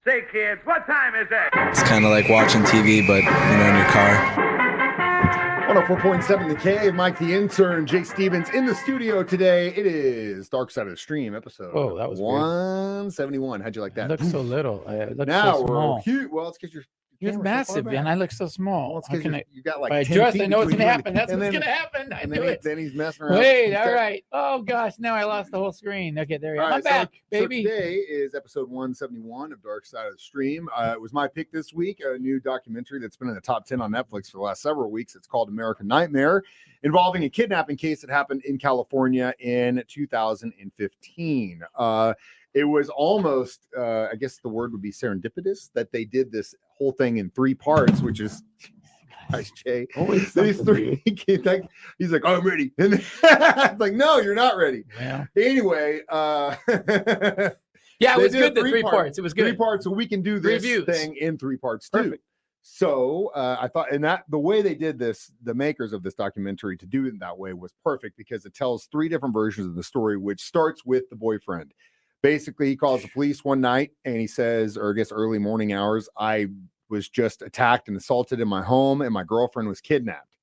Say, kids, what time is it? It's kind of like watching TV, but, in your car. 104.7 The Cave, Mike the Intern, Jay Stevens in the studio today. It is Dark Side of the Stream episode. Oh, that was 171. How'd you like that? It looks so little. It looks now so small. We're huge. Well, it's because You're massive, and I look so small. Well, it's because you got like if 10 I adjust, feet I know what's between going to you happen. That's what's going to happen. I knew it. Then he's messing around. Wait, all right. Oh, gosh, now I lost the whole screen. Okay, there you go. I'm back, baby. So today is episode 171 of Dark Side of the Stream. It was my pick this week, a new documentary that's been in the top 10 on Netflix for the last several weeks. It's called American Nightmare, involving a kidnapping case that happened in California in 2015. It was almost, I guess the word would be serendipitous, that they did this whole thing in 3 parts, which is, nice, Jay. These three, he's like, oh, I'm ready. And it's like, no, you're not ready. Yeah. Anyway, yeah, it was good. The 3 parts. It was good. 3 parts, so we can do this thing in 3 parts too. Perfect. So I thought, and that the way they did this, the makers of this documentary, to do it that way was perfect, because it tells 3 different versions of the story, which starts with the boyfriend. Basically, he calls the police one night and he says, or I guess early morning hours, I was just attacked and assaulted in my home and my girlfriend was kidnapped.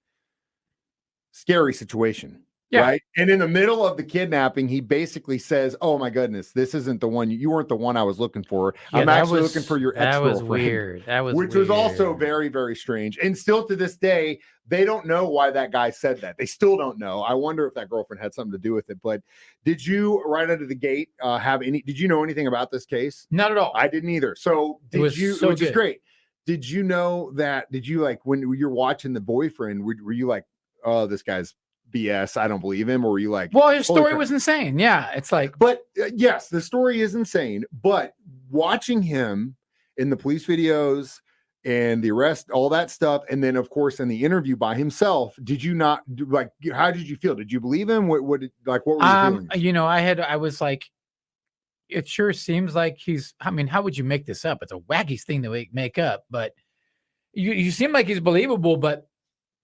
Scary situation. Yeah. Right. And in the middle of the kidnapping, he basically says, oh, my goodness, this isn't the one. You weren't the one I was looking for. Yeah, I'm actually looking for your ex-girlfriend. That was weird. Which was also very, very strange. And still to this day, they don't know why that guy said that. They still don't know. I wonder if that girlfriend had something to do with it. But did you, right out of the gate, did you know anything about this case? Not at all. I didn't either. So which is great. Did you know that, when you're watching the boyfriend, were you like, oh, this guy's BS, I don't believe him? Or were you like, well, his story was insane. Yeah, it's like, but yes, the story is insane. But watching him in the police videos and the arrest, all that stuff, and then of course in the interview by himself, did you not like? How did you feel? Did you believe him? What were your feelings? I was like, it sure seems like he's. I mean, how would you make this up? It's a wacky thing to make up, but you seem like he's believable, but.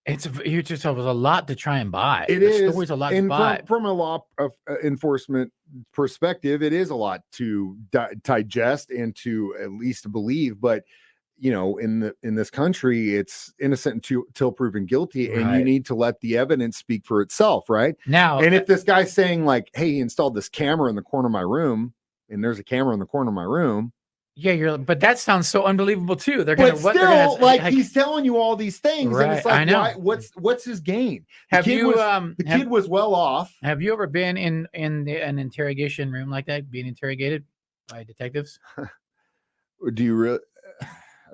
It was a lot to try and buy. The story's a lot to buy. From a law enforcement perspective, it is a lot to digest and to at least believe. But in this country, it's innocent until proven guilty, and you need to let the evidence speak for itself, right? Now, and if this guy's saying like, "Hey, he installed this camera in the corner of my room," and there's a camera in the corner of my room. Yeah, but that sounds so unbelievable too. He's telling you all these things, right, and it's like, I know. What's his gain? The kid was well off. Have you ever been in an interrogation room like that, being interrogated by detectives? Do you really?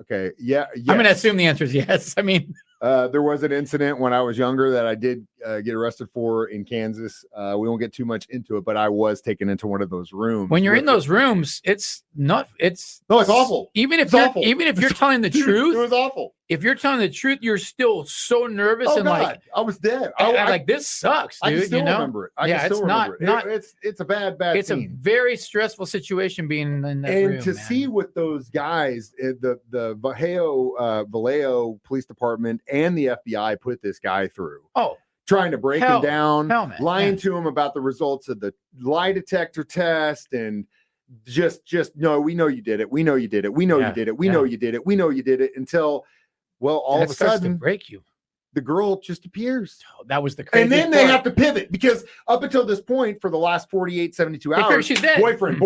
Okay, yeah. Yes. I'm going to assume the answer is yes. I mean, there was an incident when I was younger that I did get arrested for in Kansas. We won't get too much into it, but I was taken into one of those rooms. When you're in those rooms, it's awful. Even if you're telling the truth, it was awful. If you're telling the truth, you're still so nervous and God, like I was dead. I like this sucks, dude. I can still remember it. It's a bad it's scene. A very stressful situation being in that room. And to see what those guys, the Vallejo Police Department and the FBI put this guy through. Oh. Trying to break him down, lying man. to him about the results of the lie detector test, and just no, we know you did it. We know you did it. We know you did it. We know you did it. We know you did it. Until, well, all of a sudden, to break you. The girl just appears. Oh, that was the crazy. And then they have to pivot, because up until this point, for the last 48, 72 hours, she's dead. boyfriend.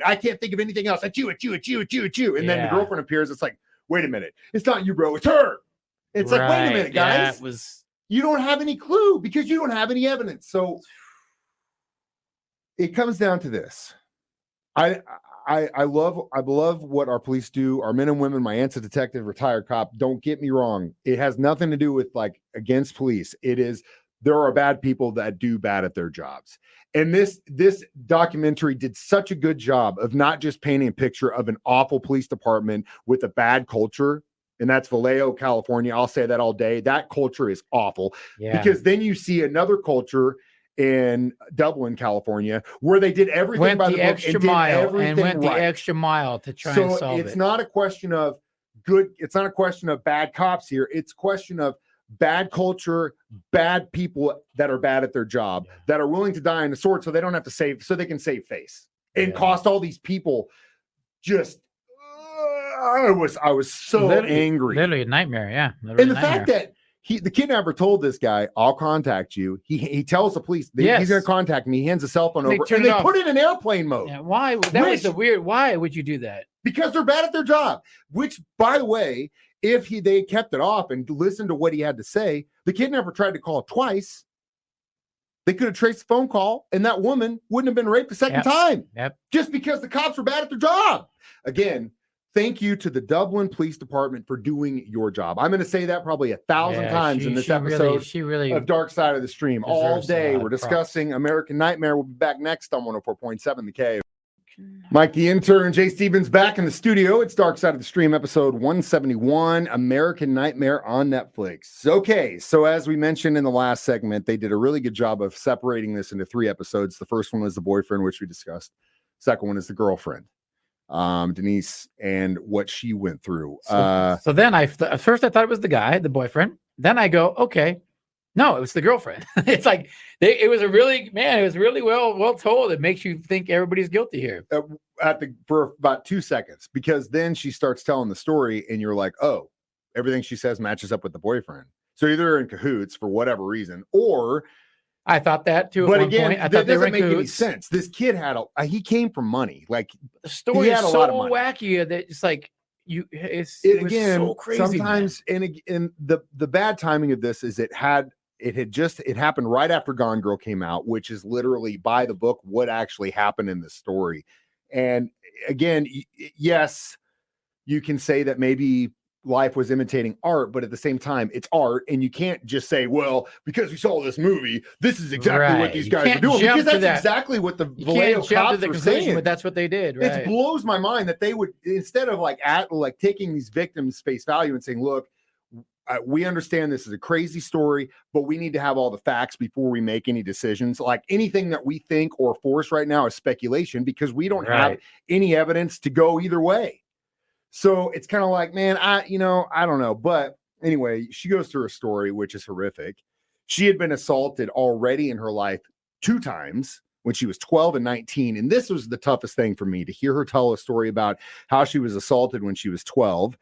I can't think of anything else. It's you. And then the girlfriend appears. It's like, wait a minute. It's not you, bro. It's her. It's like, wait a minute, guys. You don't have any clue because you don't have any evidence. So it comes down to this. I love what our police do. Our men and women, my aunt's a detective, retired cop. Don't get me wrong. It has nothing to do with like against police. It is, there are bad people that do bad at their jobs. And this documentary did such a good job of not just painting a picture of an awful police department with a bad culture. And that's Vallejo, California. I'll say that all day. That culture is awful. Yeah. Because then you see another culture in Dublin, California, where they did everything by the book and went the extra mile to try and solve it. It's not a question of good. It's not a question of bad cops here. It's a question of bad culture, bad people that are bad at their job, that are willing to die on the sword so they don't have to save, so they can save face and cost all these people just I was so angry. Literally a nightmare. Yeah. And the fact that the kidnapper told this guy, I'll contact you. He tells the police he's going to contact me. He hands a cell phone over and they put it in airplane mode. Yeah, why? That was the weird. Why would you do that? Because they're bad at their job, which, by the way, if they kept it off and listened to what he had to say, the kidnapper tried to call twice. They could have traced the phone call and that woman wouldn't have been raped a second time. Yep. Just because the cops were bad at their job. Again, thank you to the Dublin Police Department for doing your job. I'm going to say that probably 1,000 times in this episode of Dark Side of the Stream. All day, we're discussing American Nightmare. We'll be back next on 104.7 The Cave. Mike the Intern, Jay Stevens back in the studio. It's Dark Side of the Stream, episode 171, American Nightmare on Netflix. Okay, so as we mentioned in the last segment, they did a really good job of separating this into 3 episodes. The first one was the boyfriend, which we discussed. Second one is the girlfriend, Denise, and what she went through. So then at first I thought it was the guy, the boyfriend. Then I go, okay, no, it was the girlfriend. It's like it was really well told. It makes you think everybody's guilty here. For about 2 seconds, because then she starts telling the story, and you're like, oh, everything she says matches up with the boyfriend. So either they're in cahoots for whatever reason, or I thought that too. But again, that doesn't make any sense. This kid he came from money. Like the story is so wacky that it's like it was so crazy. Sometimes, man. and the bad timing of this is it happened right after Gone Girl came out, which is literally by the book what actually happened in the story. And again, yes, you can say that maybe life was imitating art, but at the same time, it's art, and you can't just say, well, because we saw this movie, this is exactly what these guys are doing, because that's exactly what the Vallejo cops were saying. But that's what they did. Right? It blows my mind that they would, instead of like taking these victims face value and saying, look, we understand this is a crazy story, but we need to have all the facts before we make any decisions. Like anything that we think or force right now is speculation, because we don't have any evidence to go either way. So it's kind of like, man, I don't know. But anyway, she goes through a story, which is horrific. She had been assaulted already in her life 2 times when she was 12 and 19. And this was the toughest thing for me, to hear her tell a story about how she was assaulted when she was 12.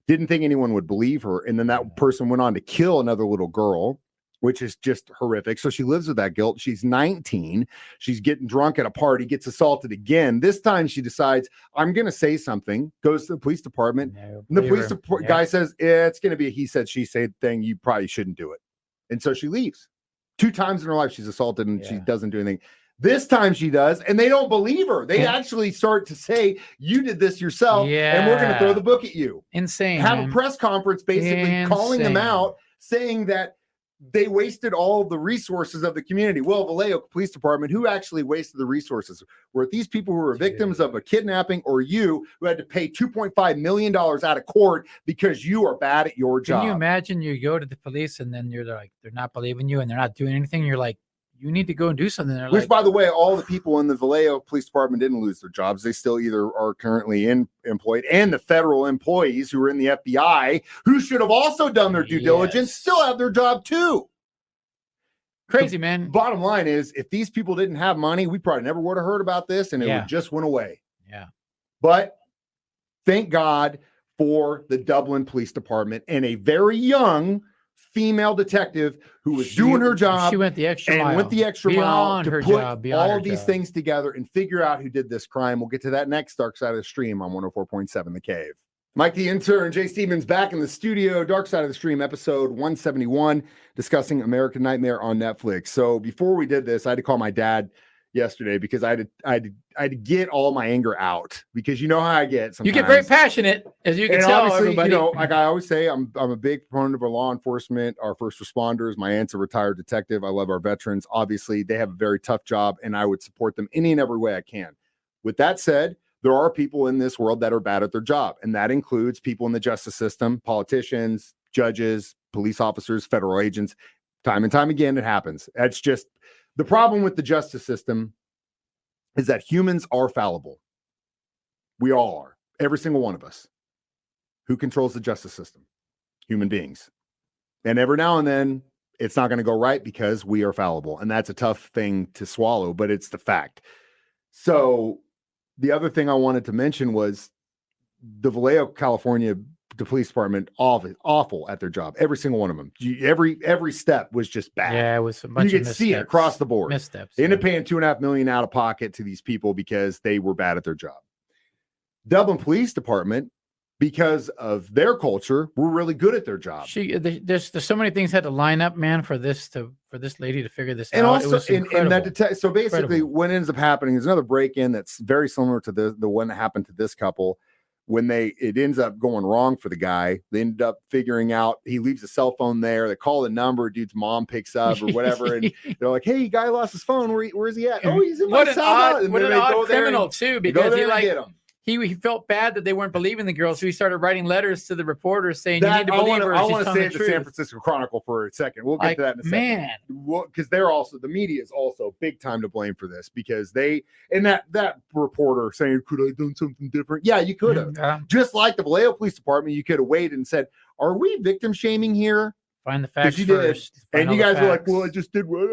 Didn't think anyone would believe her. And then that person went on to kill another little girl, which is just horrific. So she lives with that guilt. She's 19. She's getting drunk at a party, gets assaulted again. This time she decides, I'm going to say something, goes to the police department. And the police guy says, it's going to be a he said, she said thing. You probably shouldn't do it. And so she leaves. 2 times in her life she's assaulted and she doesn't do anything. This time she does, and they don't believe her. They actually start to say, you did this yourself, and we're going to throw the book at you. Insane. Have a press conference basically calling them out, saying that they wasted all the resources of the community. Well, Vallejo Police Department, who actually wasted the resources? Were it these people who were victims of a kidnapping, or you who had to pay $2.5 million out of court because you are bad at your job? Can you imagine you go to the police and then you're like, they're not believing you and they're not doing anything. You're like, you need to go and do something. Which, by the way, all the people in the Vallejo Police Department didn't lose their jobs. They still either are currently employed, and the federal employees who are in the FBI, who should have also done their due diligence, still have their job too. Crazy, man. Bottom line is, if these people didn't have money, we probably never would have heard about this, and it would just went away. Yeah. But thank God for the Dublin Police Department and a very young female detective who was doing her job. She went the extra mile. Went the extra mile to put all of these things together and figure out who did this crime. We'll get to that next. Dark Side of the Stream on 104.7 The Cave. Mike the Intern, Jay Stevens back in the studio. Dark Side of the Stream, episode 171, discussing American Nightmare on Netflix. So before we did this, I had to call my dad yesterday because I had to get all my anger out, because you know how I get sometimes. You get very passionate, as you can tell everybody. Like I always say, I'm a big proponent of our law enforcement, our first responders. My aunt's a retired detective. I love our veterans. Obviously, they have a very tough job, and I would support them any and every way I can. With that said, there are people in this world that are bad at their job, and that includes people in the justice system, politicians, judges, police officers, federal agents. Time and time again, it happens. That's just the problem with the justice system, is that humans are fallible. We all are. Every single one of us. Who controls the justice system? Human beings. And every now and then, it's not going to go right because we are fallible. And that's a tough thing to swallow, but it's the fact. So the other thing I wanted to mention was the Vallejo, California, the police department, awful at their job. Every single one of them. Every step was just bad. Yeah, it was a bunch you of could see it across the board. Missteps. They ended up paying $2.5 million out of pocket to these people because they were bad at their job. Dublin Police Department, because of their culture, were really good at their job. There's so many things had to line up, man, for this lady to figure this and out. Also, it was incredible. So basically, Incredible. what ends up happening is another break-in that's very similar to the one that happened to this couple. When it ends up going wrong for the guy, they ended up figuring out he leaves a cell phone there. They call the number, dude's mom picks up or whatever, and they're like, "Hey, guy lost his phone. Where is he at? Oh, he's in my cell." What an odd criminal too, because he felt bad that they weren't believing the girl, so he started writing letters to the reporters saying, "You need to believe her." I want to say the San Francisco Chronicle for a second. We'll get to that in a second. Man, because the media is also big time to blame for this, because that reporter saying, "Could I have done something different?" Yeah, you could have. Yeah. Just like the Vallejo Police Department, you could have waited and said, "Are we victim shaming here?" Find the facts first. And you guys were like, "Well, I just did what."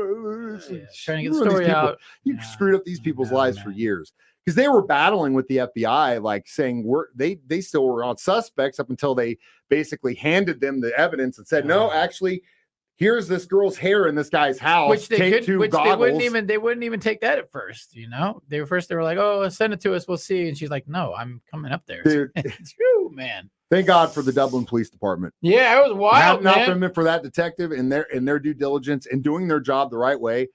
Trying to get the story out. You screwed up these people's lives for years. Because they were battling with the FBI, like saying they still were on suspects up until they basically handed them the evidence and said, "No, actually, here's this girl's hair in this guy's house." Which they wouldn't even take that at first. You know, they were like, "Oh, send it to us, we'll see." And she's like, "No, I'm coming up there." Dude, it's true, man. Thank God for the Dublin Police Department. Yeah, it was wild. Not for that detective and their due diligence and doing their job the right way.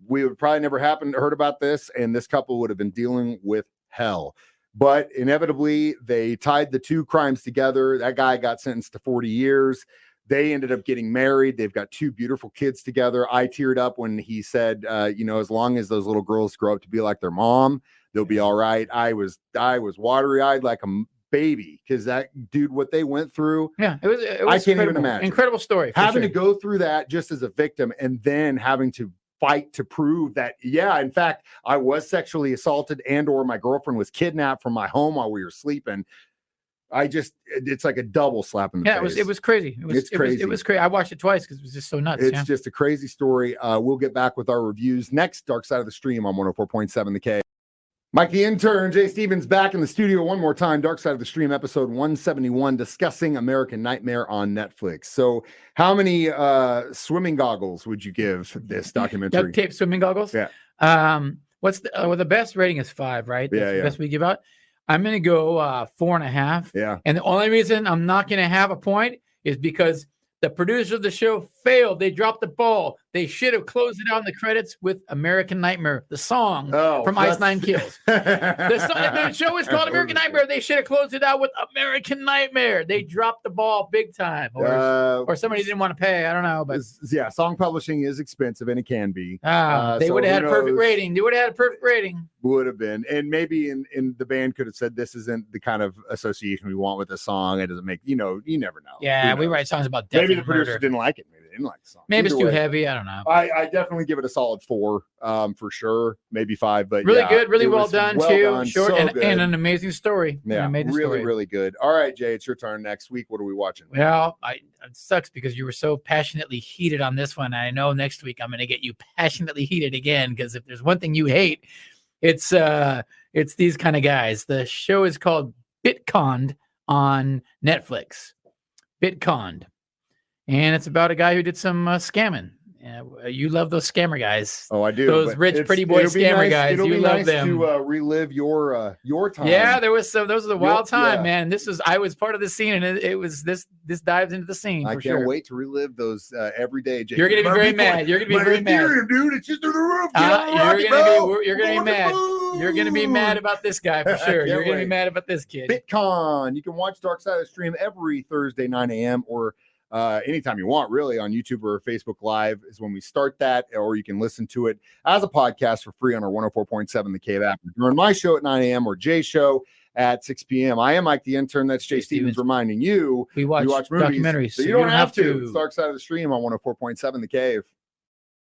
We would probably never heard about this, and this couple would have been dealing with hell. But inevitably, they tied the two crimes together. That guy got sentenced to 40 years. They ended up getting married. They've got two beautiful kids together. I teared up when he said, as long as those little girls grow up to be like their mom, they'll be all right. I was watery-eyed like a baby, because that dude, what they went through. Yeah, it was I can't even imagine. Incredible story. Having to go through that just as a victim, and then having to fight to prove that, in fact, I was sexually assaulted or my girlfriend was kidnapped from my home while we were sleeping. It's like a double slap in the face. It was crazy. It was crazy. I watched it twice because it was just so nuts. It's just a crazy story. We'll get back with our reviews next. Dark Side of the Stream on 104.7 The K. Mike the Intern, Jay Stevens back in the studio one more time. Dark Side of the Stream, episode 171, discussing American Nightmare on Netflix. So how many swimming goggles would you give this documentary? Duct tape swimming goggles? Yeah. What's the best rating is 5, right? That's the best we give out. I'm going to go 4.5. Yeah. And the only reason I'm not going to have a point is because the producer of the show failed. They dropped the ball. They should have closed it out in the credits with American Nightmare, the song from Ice Nine Kills. The show is called American Nightmare. They should have closed it out with American Nightmare. They dropped the ball big time. Or somebody didn't want to pay. I don't know. But song publishing is expensive, and it can be. They would have had a perfect rating. They would have had a perfect rating. Would have been. And maybe in the band could have said, this isn't the kind of association we want with the song. It doesn't make, you never know. Yeah, we write songs about death. Maybe the producer didn't like it. Maybe they didn't like the song. Maybe it's too heavy. I don't know. I definitely give it a solid 4 for sure. Maybe 5. But really good. Really well done too. Short so and an amazing story. Yeah, really good. All right, Jay, it's your turn next week. What are we watching? Well, it sucks because you were so passionately heated on this one. I know next week I'm going to get you passionately heated again, because if there's one thing you hate, it's these kind of guys. The show is called Bitconned on Netflix. Bitconned. And it's about a guy who did some scamming. You love those scammer guys. Oh, I do. Those rich, pretty boy scammer guys. You love them. To relive your time. Yeah, those are the wild time, man. I was part of the scene, and it was this dives into the scene. I can't wait to relive those every day. Jake. You're gonna be very mad. You're gonna be very mad, dude. It's just through the roof. You're gonna be mad. You're gonna be mad about this guy for sure. You're gonna be mad about this kid. Bitcon. You can watch Dark Side of the Stream every Thursday 9 a.m. or anytime you want, really, on YouTube or Facebook Live is when we start that, or you can listen to it as a podcast for free on our 104.7 The Cave app. During my show at 9 a.m. or Jay's show at 6 p.m. I am Mike the Intern. That's Jay Stevens reminding you we watch movies, documentaries, so you don't have to. It's Dark Side of the Stream on 104.7 The Cave.